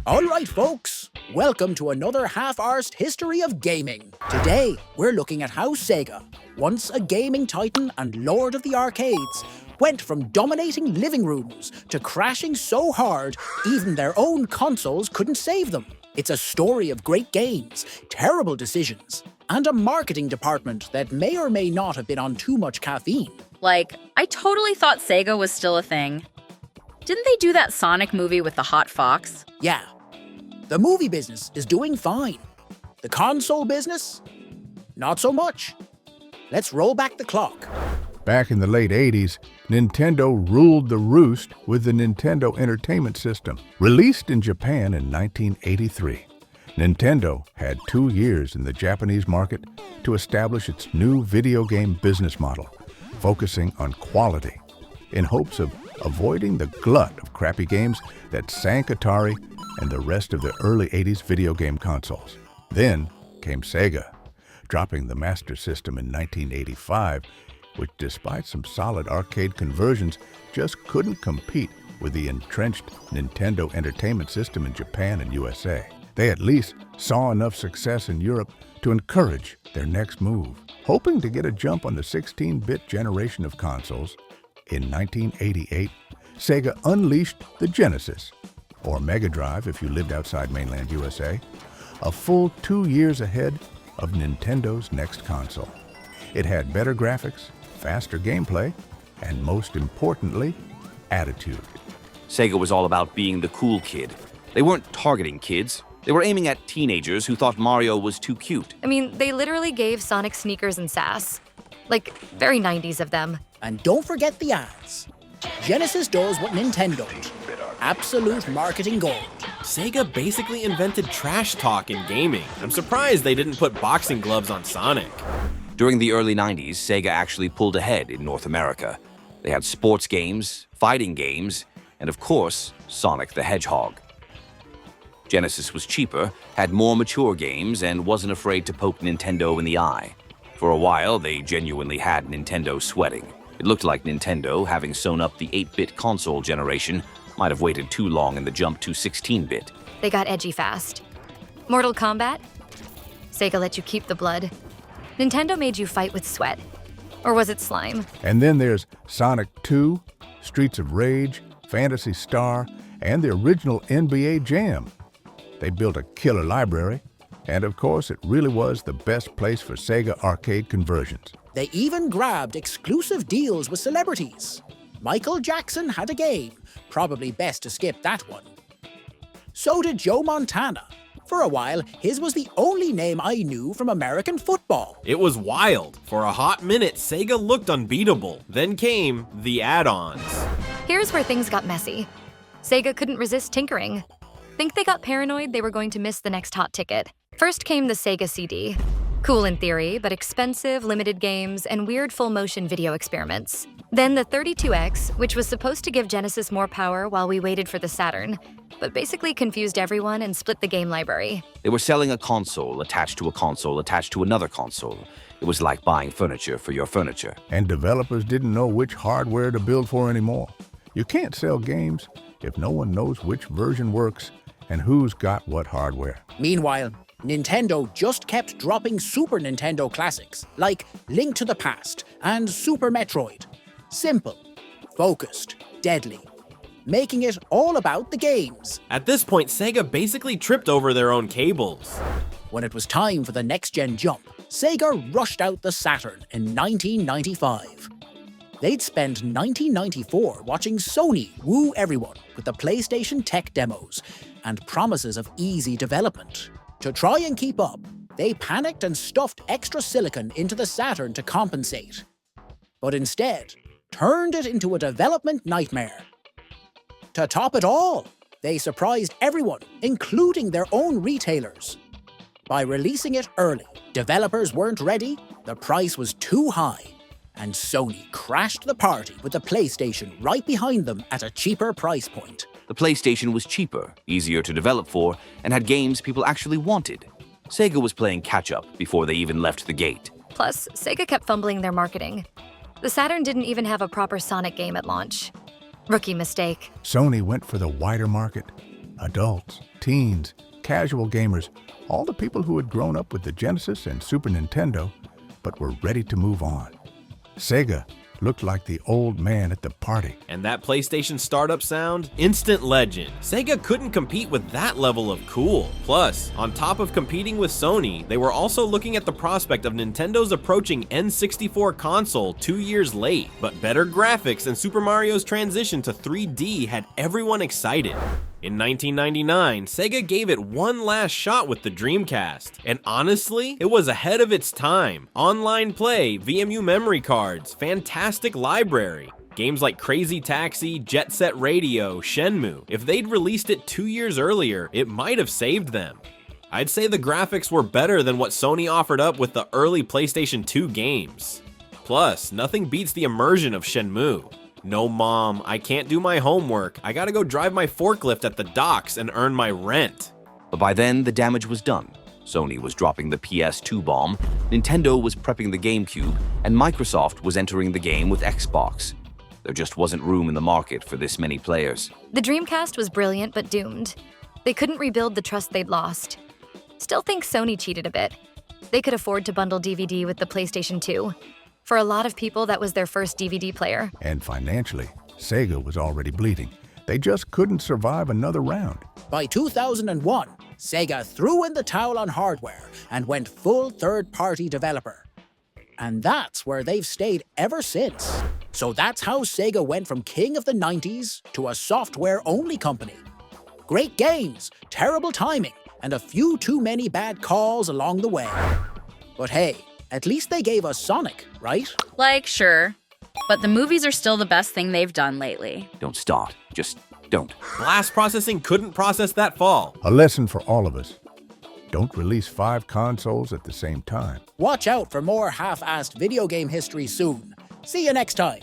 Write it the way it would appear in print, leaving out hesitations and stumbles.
All right, folks. Welcome to another half-arsed history of gaming. Today, we're looking at how Sega, once a gaming titan and lord of the arcades, went from dominating living rooms to crashing so hard even their own consoles couldn't save them. It's a story of great games, terrible decisions, and a marketing department that may or may not have been on too much caffeine. Like, I totally thought Sega was still a thing. Didn't they do that Sonic movie with the hot fox? Yeah. The movie business is doing fine. The console business? Not so much. Let's roll back the clock. Back in the late 80s, Nintendo ruled the roost with the Nintendo Entertainment System. Released in Japan in 1983, Nintendo had 2 years in the Japanese market to establish its new video game business model, focusing on quality, in hopes of avoiding the glut of crappy games that sank Atari and the rest of the early 80s video game consoles. Then came Sega, dropping the Master System in 1985, which despite some solid arcade conversions, just couldn't compete with the entrenched Nintendo Entertainment System in Japan and USA. They at least saw enough success in Europe to encourage their next move. Hoping to get a jump on the 16-bit generation of consoles, in 1988, Sega unleashed the Genesis, or Mega Drive if you lived outside mainland USA, a full 2 years ahead of Nintendo's next console. It had better graphics, faster gameplay, and most importantly, attitude. Sega was all about being the cool kid. They weren't targeting kids. They were aiming at teenagers who thought Mario was too cute. I mean, they literally gave Sonic sneakers and sass. Like, very 90s of them. And don't forget the ads. Genesis does what Nintendo does. Absolute marketing gold. Sega basically invented trash talk in gaming. I'm surprised they didn't put boxing gloves on Sonic. During the early 90s, Sega actually pulled ahead in North America. They had sports games, fighting games, and of course, Sonic the Hedgehog. Genesis was cheaper, had more mature games, and wasn't afraid to poke Nintendo in the eye. For a while, they genuinely had Nintendo sweating. It looked like Nintendo, having sewn up the 8-bit console generation, might have waited too long in the jump to 16-bit. They got edgy fast. Mortal Kombat? Sega let you keep the blood. Nintendo made you fight with sweat. Or was it slime? And then there's Sonic 2, Streets of Rage, Phantasy Star, and the original NBA Jam. They built a killer library, and of course, it really was the best place for Sega arcade conversions. They even grabbed exclusive deals with celebrities. Michael Jackson had a game. Probably best to skip that one. So did Joe Montana. For a while, his was the only name I knew from American football. It was wild. For a hot minute, Sega looked unbeatable. Then came the add-ons. Here's where things got messy. Sega couldn't resist tinkering. Think they got paranoid they were going to miss the next hot ticket. First came the Sega CD. Cool in theory, but expensive, limited games, and weird full-motion video experiments. Then the 32X, which was supposed to give Genesis more power while we waited for the Saturn, but basically confused everyone and split the game library. They were selling a console attached to a console attached to another console. It was like buying furniture for your furniture. And developers didn't know which hardware to build for anymore. You can't sell games if no one knows which version works and who's got what hardware. Meanwhile, Nintendo just kept dropping Super Nintendo classics, like Link to the Past and Super Metroid. Simple, focused, deadly, making it all about the games. At this point, Sega basically tripped over their own cables. When it was time for the next-gen jump, Sega rushed out the Saturn in 1995. They'd spend 1994 watching Sony woo everyone with the PlayStation tech demos and promises of easy development. To try and keep up, they panicked and stuffed extra silicon into the Saturn to compensate. But instead, turned it into a development nightmare. To top it all, they surprised everyone, including their own retailers. By releasing it early, developers weren't ready, the price was too high, and Sony crashed the party with the PlayStation right behind them at a cheaper price point. The PlayStation was cheaper, easier to develop for, and had games people actually wanted. Sega was playing catch-up before they even left the gate. Plus, Sega kept fumbling their marketing. The Saturn didn't even have a proper Sonic game at launch. Rookie mistake. Sony went for the wider market, Adults, teens, casual gamers, all the people who had grown up with the Genesis and Super Nintendo, but were ready to move on. Sega looked like the old man at the party. And that PlayStation startup sound? Instant legend. Sega couldn't compete with that level of cool. Plus, on top of competing with Sony, they were also looking at the prospect of Nintendo's approaching N64 console 2 years late. But better graphics and Super Mario's transition to 3D had everyone excited. In 1999, Sega gave it one last shot with the Dreamcast, and honestly, it was ahead of its time. Online play, VMU memory cards, fantastic library. Games like Crazy Taxi, Jet Set Radio, Shenmue. If they'd released it 2 years earlier, it might have saved them. I'd say the graphics were better than what Sony offered up with the early PlayStation 2 games. Plus, nothing beats the immersion of Shenmue. No, Mom, I can't do my homework. I gotta go drive my forklift at the docks and earn my rent. But by then, the damage was done. Sony was dropping the PS2 bomb, Nintendo was prepping the GameCube, and Microsoft was entering the game with Xbox. There just wasn't room in the market for this many players. The Dreamcast was brilliant but doomed. They couldn't rebuild the trust they'd lost. Still think Sony cheated a bit. They could afford to bundle DVD with the PlayStation 2. For a lot of people, that was their first DVD player. And financially, Sega was already bleeding. They just couldn't survive another round. By 2001, Sega threw in the towel on hardware and went full third-party developer. And that's where they've stayed ever since. So that's how Sega went from king of the 90s to a software-only company. Great games, terrible timing, and a few too many bad calls along the way. But hey, at least they gave us Sonic, right? Like, sure. But the movies are still the best thing they've done lately. Don't start. Just don't. Blast processing couldn't process that fall. A lesson for all of us. Don't release 5 consoles at the same time. Watch out for more half-assed video game history soon. See you next time.